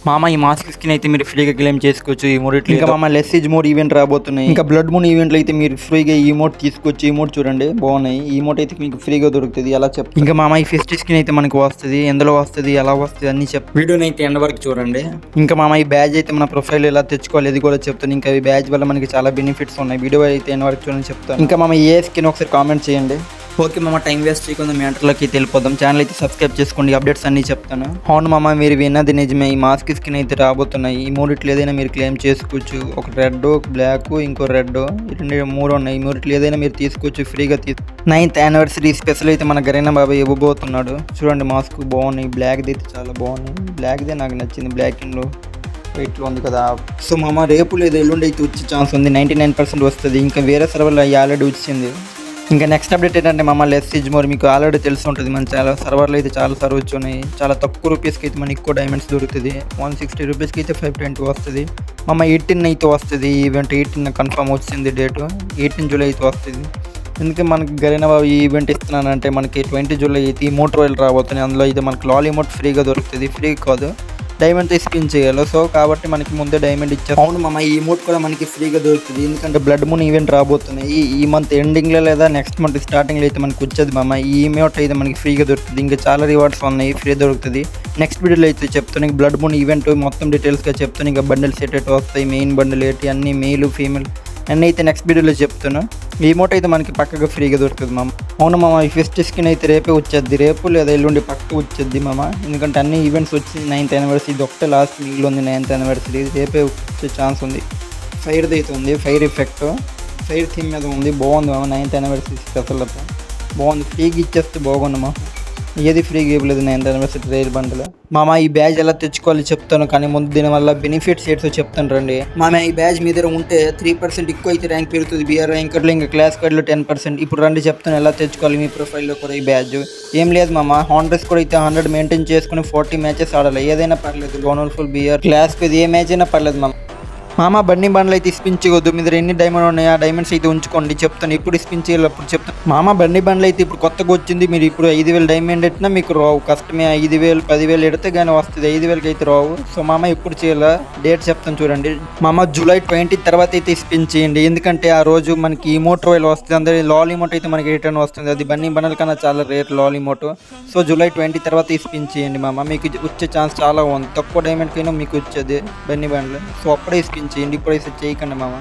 మామ ఈ mask skin అయితే మీరు ఫ్రీగా క్లెయిమ్ చేసుకోవచ్చు ఈ మూడిట్లో. ఇంకా మామ లెస్సేజ్ మోడ్ ఈవెంట్ రాబోతున్నాయి. ఇంకా బ్లడ్ మూన్ ఈవెంట్లో అయితే మీరు ఫ్రీగా ఈ మోడ్ తీసుకోవచ్చు. ఈ మోడ్ చూడండి బాగున్నాయి. ఈ మోడ్ అయితే మీకు ఫ్రీగా దొరుకుతుంది. ఎలా చెప్తాను. ఇంకా మామ ఈ ఫెస్ట్ స్కిన్ అయితే మనకు వస్తుంది. ఎందులో వస్తుంది, ఎలా వస్తుంది అన్ని వీడియోని అయితే ఎండ్ వరకు చూడండి. ఇంకా మామ ఈ బ్యాజ్ అయితే మన ప్రొఫైల్ ఎలా తెచ్చుకోవాలి ఇది కూడా చెప్తాను. ఇంకా ఈ బ్యాజ్ వల్ల మనకి చాలా బెనిఫిట్స్ ఉన్నాయి. వీడియో అయితే ఎండ్ వరకు చూడండి చెప్తాను. ఇంకా మామ ఏ స్కిన్ ఒకసారి కామెంట్ చేయండి. ఓకే మామ, టైం వేస్ట్ చేయకుండా మీ అంటర్లోకి వెళ్ళిపోదాం. ఛానల్ అయితే సబ్స్క్రైబ్ చేసుకోండి, అప్డేట్స్ అన్నీ చెప్తాను. అవును మామ, మీరు విన్నది నిజమే. ఈ మాస్క్ స్కిన్ అయితే రాబోతున్నాయి. ఈ మూడిట్లు ఏదైనా మీరు క్లెయిమ్ చేసుకోవచ్చు. ఒక రెడ్, ఒక బ్లాక్, ఇంకో రెడ్, మూడు ఉన్నాయి. ఈ మూడిట్లు ఏదైనా మీరు తీసుకోవచ్చు ఫ్రీగా. 9th యానివర్సరీ స్పెషల్ అయితే మన గరీనా బాబాయ్ ఇవ్వబోతున్నాడు. చూడండి మాస్క్ బాగున్నాయి. బ్లాక్ది అయితే చాలా బాగున్నాయి. బ్లాక్దే నాకు నచ్చింది. బ్లాక్ అండ్ వెయిట్లో ఉంది కదా. సో మామ రేపు లేదా ఎల్లుండి అయితే వచ్చే ఛాన్స్ ఉంది. 99% వస్తుంది. ఇంకా వేరే సర్వర్లో ఆల్రెడీ వచ్చింది. ఇంకా నెక్స్ట్ అప్డేట్ ఏంటంటే మామ లెస్సేజ్ మోర్ మీకు ఆల్రెడీ తెలిసి ఉంటుంది. మన చాలా సర్వర్లు అయితే చాలా సర్వర్స్ ఉన్నాయి. చాలా తక్కువ రూపీస్కి అయితే మనకి ఎక్కువ డైమండ్స్ దొరుకుతుంది. 160 రూపీస్కి అయితే 520 వస్తుంది. మామ 18 అయితే వస్తుంది. ఈవెంట్ 18 కన్ఫర్మ్ వచ్చింది డేటు. 18 జూలై అయితే వస్తుంది. ఎందుకంటే మనకి గరీనా బాబు ఈ ఈవెంట్ ఇస్తున్నానంటే మనకి 20 జూలై అయితే ఈ మోట్ రాయల్ రాబోతుంది. అందులో అయితే మనకి లాలీ మోట్ ఫ్రీగా దొరుకుతుంది. ఫ్రీ కాదు, డైమండ్ స్పిన్ చేయాలి. సో కాబట్టి మనకి ముందే డైమండ్ ఇచ్చారు. అవును మామ, ఈ మోట్ కూడా మనకి ఫ్రీగా దొరుకుతుంది. ఎందుకంటే బ్లడ్ మూన్ ఈవెంట్ రాబోతున్నాయి. ఈ మంత్ ఎండింగ్లో లేదా నెక్స్ట్ మంత్ స్టార్టింగ్లో అయితే మనకి వచ్చేది మామ. ఈ మోట్ అయితే మనకి ఫ్రీగా దొరుకుతుంది. ఇంకా చాలా రివార్డ్స్ ఉన్నాయి, ఫ్రీ దొరుకుతుంది. నెక్స్ట్ వీడియోలో అయితే చెప్తాను. బ్లడ్ మూన్ ఈవెంట్ మొత్తం డీటెయిల్స్గా చెప్తాను. ఇంకా బండిల్స్ ఎటు వస్తాయి, మెయిన్ బండిల్ ఏంటి, అన్ని మెయిల్ ఫీమేల్ అన్నీ అయితే నెక్స్ట్ వీడియోలో చెప్తాను. ఈ మోట్ అయితే మనకి పక్కగా ఫ్రీగా దొరుకుతుంది మామ. అవును మామ, ఈ ఫెస్ట్ స్కిన్ అయితే రేపే వచ్చేది. రేపు లేదా ఎల్లుండి పక్క వచ్చేది మామ. ఎందుకంటే అన్ని ఈవెంట్స్ వచ్చి 9th యానివర్సరీ ఇది ఒకటే లాస్ట్ మిగిలి ఉంది. 9th యానివర్సరీ రేపే వచ్చే ఛాన్స్ ఉంది. ఫైర్ది అయితే ఉంది, ఫైర్ ఎఫెక్ట్, ఫైర్ థీమ్ మీద ఉంది. బాగుంది మామ. 9th యానివర్సరీ స్పెషల్ బాగుంది. ఫ్రీగా ఇచ్చేస్తే బాగుంది మామ. ఏది ఫ్రీగా ఇవ్వలేదు 9th యానివర్సరీ రైల్ బండ్లో. మామ ఈ బ్యాజ్ ఎలా తెచ్చుకోవాలి చెప్తాను, కానీ ముందు దీనివల్ల బెనిఫిట్స్ ఏంటో చెప్తాను రండి. మామ ఈ బ్యాజ్ మీ దగ్గర ఉంటే 3% ఎక్కువ అయితే ర్యాంక్ పెరుగుతుంది. బీఆర్ ర్యాంకర్లో ఇంకా క్లాస్ కార్డులో 10%. ఇప్పుడు రండి చెప్తాను ఎలా తెచ్చుకోవాలి మీ ప్రొఫైల్లో కూడా ఈ బ్యాజ్. ఏం లేదు మామ, హాండ్రెస్ కూడా అయితే 100 మెయింటైన్ చేసుకుని 40 మ్యాచెస్ ఆడాలి. ఏదైనా పర్లేదు, గోనల్ఫుల్ బీఆర్ క్లాస్కి ఇది ఏ మ్యాచ్ అయినా పర్లేదు మామ. బండి బండ్లు అయితే స్పిన్ చేయవద్దు. మీ దగ్గర ఎన్ని డైమండ్ ఉన్నాయో ఆ డైమండ్స్ అయితే ఉంచుకోండి. చెప్తాను ఎప్పుడు స్పిన్ చేయాలి అప్పుడు చెప్తాను. మామ బండి బండ్లు అయితే ఇప్పుడు కొత్తగా వచ్చింది. మీరు ఇప్పుడు 5000 డైమండ్ ఎట్టినా మీకు రావు. కష్టమే. 5000 10,000 ఎడితే కానీ వస్తుంది. 5,000కి అయితే రావు. సో మామ ఎప్పుడు చేయాలా డేట్ చెప్తాను చూడండి. మామ జూలై 20 తర్వాత అయితే స్పిన్ చేయండి. ఎందుకంటే ఆ రోజు మనకి ఇమోట్ రాయల్ వస్తుంది. అందరి లాల్ ఇమోట్ అయితే మనకి రిటర్న్ వస్తుంది. అది బండి బండ్ల కన్నా చాలా rate Lal emote. So July 20 తర్వాత స్పిన్ చేయండి మామ. మీకు వచ్చే ఛాన్స్ చాలా ఉంది. తక్కువ డైమండ్కైనా మీకు వచ్చేది బండి బండ్లు. సో అప్పుడే స్పిన్ చేయండి, ఇప్పుడైతే చేయకండి మామ.